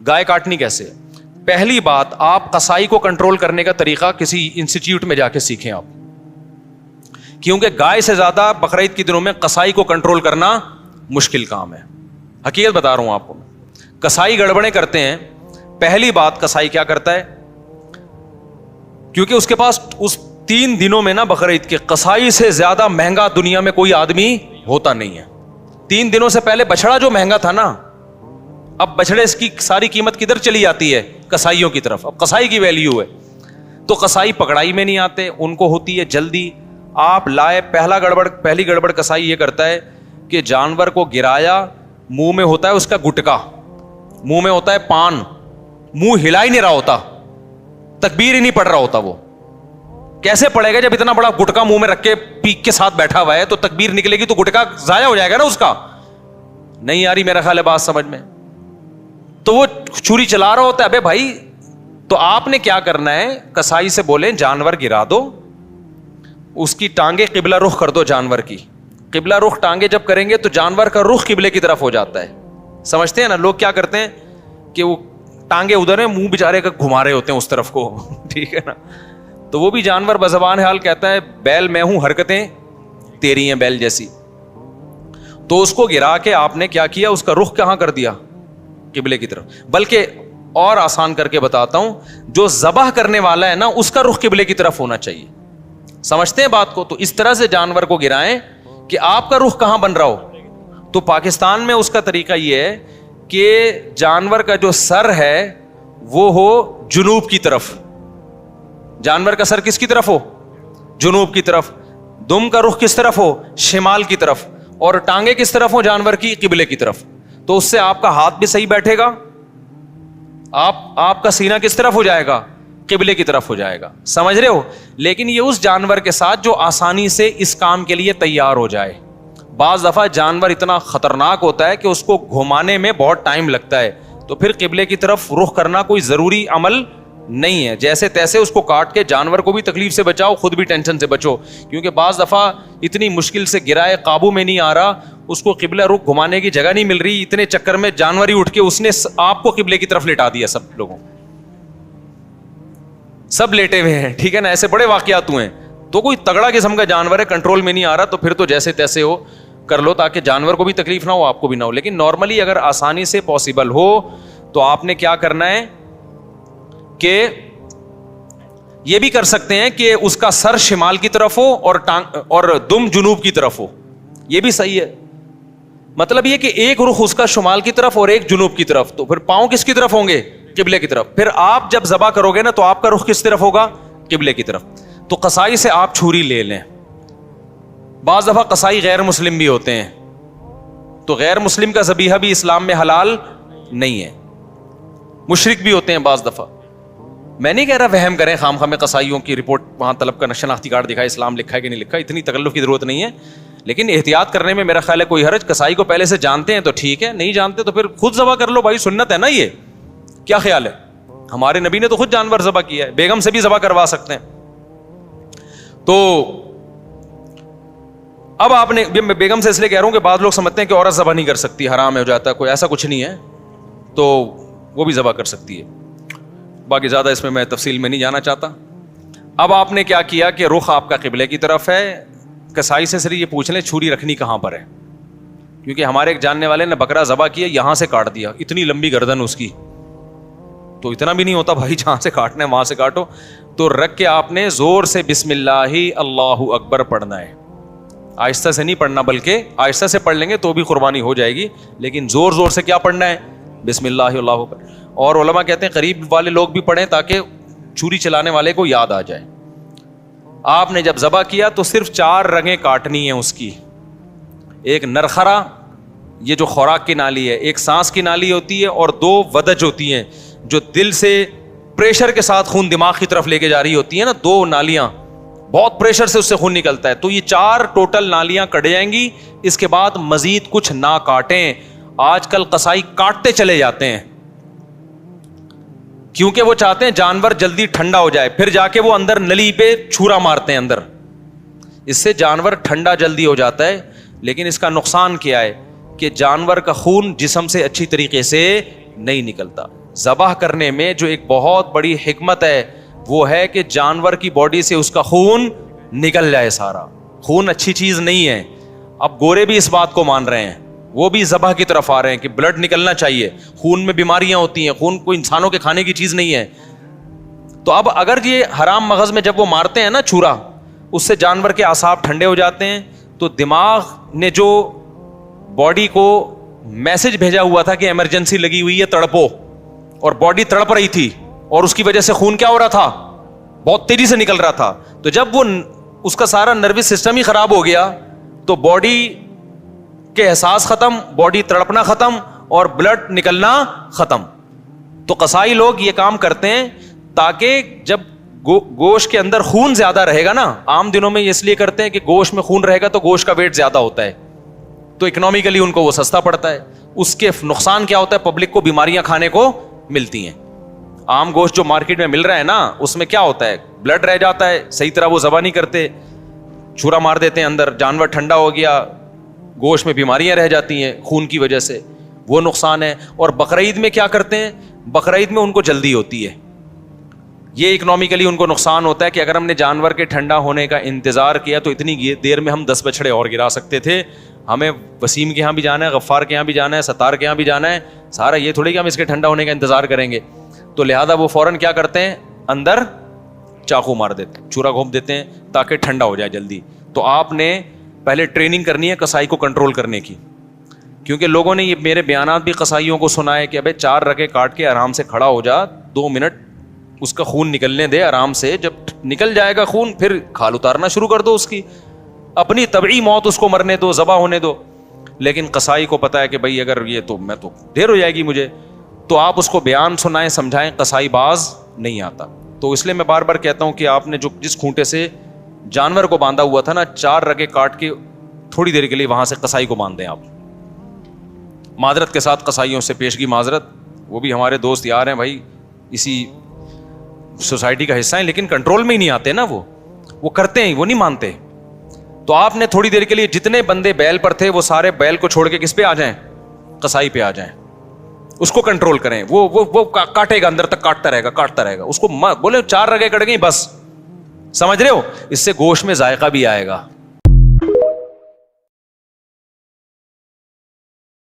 گائے کاٹنی کیسے؟ پہلی بات، آپ قصائی کو کنٹرول کرنے کا طریقہ کسی انسٹیٹیوٹ میں جا کے سیکھیں آپ، کیونکہ گائے سے زیادہ بقرعید کے دنوں میں قصائی کو کنٹرول کرنا مشکل کام ہے. حقیقت بتا رہا ہوں آپ کو. قصائی گڑبڑیں کرتے ہیں. پہلی بات، قصائی کیا کرتا ہے، کیونکہ اس کے پاس اس 3 دنوں میں نا بقرعید کے، قصائی سے زیادہ مہنگا دنیا میں کوئی آدمی ہوتا نہیں ہے. 3 دنوں سے پہلے بچڑا جو مہنگا تھا نا، اب بچڑے اس کی ساری قیمت کدھر چلی جاتی ہے؟ قصائیوں کی طرف. اب قصائی کی ویلیو ہے. تو قصائی پکڑائی میں نہیں آتے، ان کو ہوتی ہے جلدی. آپ لائے، پہلی گڑبڑ قصائی یہ کرتا ہے کہ جانور کو گرایا، منہ میں ہوتا ہے اس کا گٹکا، منہ میں ہوتا ہے پان، منہ ہلا ہی نہیں رہا ہوتا، تکبیر ہی نہیں پڑھ رہا ہوتا. وہ کیسے پڑے گا جب اتنا بڑا گٹکا منہ میں رکھ کے پیک کے ساتھ بیٹھا ہوا ہے؟ تو تکبیر نکلے گی تو گٹکا ضائع ہو جائے گا نا اس کا. نہیں آ رہی میرا خیال ہے بات سمجھ میں. تو وہ چھری چلا رہا ہوتا ہے. ابے بھائی، تو آپ نے کیا کرنا ہے، قصائی سے بولیں جانور گرا دو، اس کی ٹانگیں قبلہ رخ کر دو. جانور کی قبلہ رخ ٹانگیں جب کریں گے تو جانور کا رخ قبلے کی طرف ہو جاتا ہے. سمجھتے ہیں نا؟ لوگ کیا کرتے ہیں کہ وہ ٹانگیں ادھر ہیں، منہ بیچارے کا گھما رہے ہوتے ہیں اس طرف کو. ٹھیک ہے نا؟ تو وہ بھی جانور بزبان حال کہتا ہے بیل میں ہوں، حرکتیں تیری ہیں بیل جیسی. تو اس کو گرا کے آپ نے کیا کیا، اس کا رخ کہاں کر دیا؟ قبلے کی طرف. بلکہ اور آسان کر کے بتاتا ہوں، جو ذبح کرنے والا ہے نا، اس کا رخ قبلے کی طرف ہونا چاہیے. سمجھتے ہیں بات کو؟ تو اس طرح سے جانور کو گرائیں کہ آپ کا رخ کہاں بن رہا ہو. تو پاکستان میں اس کا طریقہ یہ ہے کہ جانور کا جو سر ہے وہ ہو جنوب کی طرف. جانور کا سر کس کی طرف ہو؟ جنوب کی طرف. دم کا رخ کس طرف ہو؟ شمال کی طرف. اور ٹانگیں کس طرف ہو جانور کی؟ قبلے کی طرف. تو اس سے آپ کا ہاتھ بھی صحیح بیٹھے گا، آپ کا سینہ کس طرف ہو جائے گا؟ قبلے کی طرف ہو جائے گا. سمجھ رہے ہو؟ لیکن یہ اس جانور کے ساتھ جو آسانی سے اس کام کے لیے تیار ہو جائے. بعض دفعہ جانور اتنا خطرناک ہوتا ہے کہ اس کو گھمانے میں بہت ٹائم لگتا ہے، تو پھر قبلے کی طرف رخ کرنا کوئی ضروری عمل نہیں ہے. جیسے تیسے اس کو کاٹ کے جانور کو بھی تکلیف سے بچاؤ، خود بھی ٹینشن سے بچو. کیونکہ بعض دفعہ اتنی مشکل سے گرائے، قابو میں نہیں آ رہا، اس کو قبلہ رخ گھمانے کی جگہ نہیں مل رہی، اتنے چکر میں جانور ہی اٹھ کے اس نے آپ کو قبلے کی طرف لٹا دیا. سب لوگوں سب لیٹے ہوئے ہیں. ٹھیک ہے نا؟ ایسے بڑے واقعات ہوئے ہیں. تو کوئی تگڑا قسم کا جانور ہے، کنٹرول میں نہیں آ رہا، تو پھر تو جیسے تیسے ہو کر لو، تاکہ جانور کو بھی تکلیف نہ ہو، آپ کو بھی نہ ہو. لیکن نارملی اگر آسانی سے پاسبل ہو تو آپ نے کیا کرنا ہے کہ یہ بھی کر سکتے ہیں کہ اس کا سر شمال کی طرف ہو اور دم جنوب کی طرف ہو. یہ بھی صحیح ہے. مطلب یہ کہ ایک رخ اس کا شمال کی طرف اور ایک جنوب کی طرف. تو پھر پاؤں کس کی طرف ہوں گے؟ قبلے کی طرف. پھر آپ جب ذبح کرو گے نا تو آپ کا رخ کس طرف ہوگا؟ قبلے کی طرف. تو قصائی سے آپ چھری لے لیں. بعض دفعہ قصائی غیر مسلم بھی ہوتے ہیں، تو غیر مسلم کا ذبیحہ بھی اسلام میں حلال نہیں ہے. مشرک بھی ہوتے ہیں بعض دفعہ. میں نہیں کہہ رہا وہم کریں خام خواہ میں قصائیوں کی رپورٹ وہاں طلب کا شناختی کارڈ دکھائے، اسلام لکھا ہے کہ نہیں لکھا، اتنی تکلف کی ضرورت نہیں ہے. لیکن احتیاط کرنے میں میرا خیال ہے کوئی حرج. قصائی کو پہلے سے جانتے ہیں تو ٹھیک ہے، نہیں جانتے تو پھر خود ذبح کر لو بھائی، سنت ہے نا یہ. کیا خیال ہے؟ ہمارے نبی نے تو خود جانور ذبح کیا ہے، بیگم سے بھی ذبح کروا سکتے ہیں. تو اب آپ نے، بیگم سے اس لیے کہہ رہا ہوں کہ بعض لوگ سمجھتے ہیں کہ عورت ذبح نہیں کر سکتی، حرام ہو جاتا ہے، کوئی ایسا کچھ نہیں ہے. تو وہ بھی ذبح کر سکتی ہے. باقی زیادہ اس میں تفصیل میں نہیں جانا چاہتا. اب آپ نے کیا کیا کہ رخ آپ کا قبلے کی طرف ہے. قصائی سے صرف یہ پوچھ لیں چھری رکھنی کہاں پر ہے، کیونکہ ہمارے ایک جاننے والے نے بکرا ذبح کیا، یہاں سے کاٹ دیا، اتنی لمبی گردن اس کی. تو اتنا بھی نہیں ہوتا بھائی، جہاں سے کاٹنا ہے وہاں سے کاٹو. تو رکھ کے آپ نے زور سے بسم اللہ اللہ اکبر پڑھنا ہے. آہستہ سے نہیں پڑھنا، بلکہ آہستہ سے پڑھ لیں گے تو بھی قربانی ہو جائے گی، لیکن زور زور سے کیا پڑھنا ہے؟ بسم اللہ اللہ اکبر. اور علماء کہتے ہیں قریب والے لوگ بھی پڑھیں تاکہ چھری چلانے والے کو یاد آ جائے. آپ نے جب ذبح کیا تو صرف 4 رگیں کاٹنی ہیں اس کی. ایک نرخرا، یہ جو خوراک کی نالی ہے، ایک سانس کی نالی ہوتی ہے، اور 2 ودج ہوتی ہیں جو دل سے پریشر کے ساتھ خون دماغ کی طرف لے کے جا رہی ہوتی ہیں نا، 2 نالیاں، بہت پریشر سے اس سے خون نکلتا ہے. تو یہ 4 ٹوٹل نالیاں کٹ جائیں گی. اس کے بعد مزید کچھ نہ کاٹیں. آج کل قصائی کاٹتے چلے جاتے ہیں کیونکہ وہ چاہتے ہیں جانور جلدی ٹھنڈا ہو جائے، پھر جا کے وہ اندر نلی پہ چھرا مارتے ہیں اندر. اس سے جانور ٹھنڈا جلدی ہو جاتا ہے، لیکن اس کا نقصان کیا ہے کہ جانور کا خون جسم سے اچھی طریقے سے نہیں نکلتا. ذبح کرنے میں جو ایک بہت بڑی حکمت ہے وہ ہے کہ جانور کی باڈی سے اس کا خون نکل جائے سارا. خون اچھی چیز نہیں ہے. اب گورے بھی اس بات کو مان رہے ہیں, وہ بھی ذبح کی طرف آ رہے ہیں کہ بلڈ نکلنا چاہیے, خون میں بیماریاں ہوتی ہیں, خون کوئی انسانوں کے کھانے کی چیز نہیں ہے. تو اب اگر یہ حرام مغز میں جب وہ مارتے ہیں نا چھرا, اس سے جانور کے اعصاب ٹھنڈے ہو جاتے ہیں, تو دماغ نے جو باڈی کو میسج بھیجا ہوا تھا کہ ایمرجنسی لگی ہوئی ہے تڑپو, اور باڈی تڑپ رہی تھی اور اس کی وجہ سے خون کیا ہو رہا تھا, بہت تیزی سے نکل رہا تھا. تو جب وہ اس کا سارا نروس سسٹم ہی خراب ہو گیا تو باڈی کے احساس ختم, باڈی تڑپنا ختم اور بلڈ نکلنا ختم. تو قصائی لوگ یہ کام کرتے ہیں تاکہ جب گوشت کے اندر خون زیادہ رہے گا نا, عام دنوں میں یہ اس لیے کرتے ہیں کہ گوشت میں خون رہے گا تو گوشت کا ویٹ زیادہ ہوتا ہے, تو اکنامیکلی ان کو وہ سستا پڑتا ہے. اس کے نقصان کیا ہوتا ہے, پبلک کو بیماریاں کھانے کو ملتی ہیں. عام گوشت جو مارکیٹ میں مل رہا ہے نا, اس میں کیا ہوتا ہے, بلڈ رہ جاتا ہے, صحیح طرح وہ ذبح نہیں کرتے, چھرا مار دیتے ہیں اندر, جانور ٹھنڈا ہو گیا, گوشت میں بیماریاں رہ جاتی ہیں خون کی وجہ سے, وہ نقصان ہے. اور بقرعید میں کیا کرتے ہیں, بقرعید میں ان کو جلدی ہوتی ہے, یہ اکنامیکلی ان کو نقصان ہوتا ہے کہ اگر ہم نے جانور کے ٹھنڈا ہونے کا انتظار کیا تو اتنی دیر میں ہم 10 بچھڑے اور گرا سکتے تھے. ہمیں وسیم کے یہاں بھی جانا ہے, غفار کے یہاں بھی جانا ہے, ستار کے یہاں بھی جانا ہے, سارا یہ تھوڑی کہ ہم اس کے ٹھنڈا ہونے کا انتظار کریں گے. تو لہذا وہ فوراً کیا کرتے ہیں, اندر چاقو مار دیتے ہیں, چورا گھونپ دیتے ہیں تاکہ ٹھنڈا ہو جائے جلدی. تو آپ نے پہلے ٹریننگ کرنی ہے قصائی کو کنٹرول کرنے کی, کیونکہ لوگوں نے یہ میرے بیانات بھی قصائیوں کو سنائے کہ ابے 4 رگے کاٹ کے آرام سے کھڑا ہو جا, 2 منٹ اس کا خون نکلنے دے آرام سے, جب نکل جائے گا خون پھر کھال اتارنا شروع کر دو, اس کی اپنی طبعی موت اس کو مرنے دو, ذبح ہونے دو. لیکن قصائی کو پتا ہے کہ بھائی اگر یہ تو میں تو دیر ہو جائے گی مجھے, تو آپ اس کو بیان سنائیں, سمجھائیں, قصائی باز نہیں آتا. تو اس لیے میں بار بار کہتا ہوں کہ آپ نے جو جس کھونٹے سے جانور کو باندھا ہوا تھا نا, 4 رگے کاٹ کے تھوڑی دیر کے لیے وہاں سے قصائی کو باندھ دیں آپ. معذرت کے ساتھ قصائیوں سے پیشگی معذرت, وہ بھی ہمارے دوست یار ہیں بھائی, اسی سوسائٹی کا حصہ ہیں, لیکن کنٹرول میں ہی نہیں آتے نا, وہ کرتے ہیں, وہ نہیں مانتے. تو آپ نے تھوڑی دیر کے لیے جتنے بندے بیل پر تھے وہ سارے بیل کو چھوڑ کے کس پہ آ جائیں, قصائی پہ آ جائیں, اس کو کنٹرول کریں. وہ کاٹے گا, اندر تک کاٹتا رہے گا, اس کو بولے 4 رگے کٹ گئی بس, سمجھ رہے ہو, اس سے گوشت میں ذائقہ بھی آئے گا.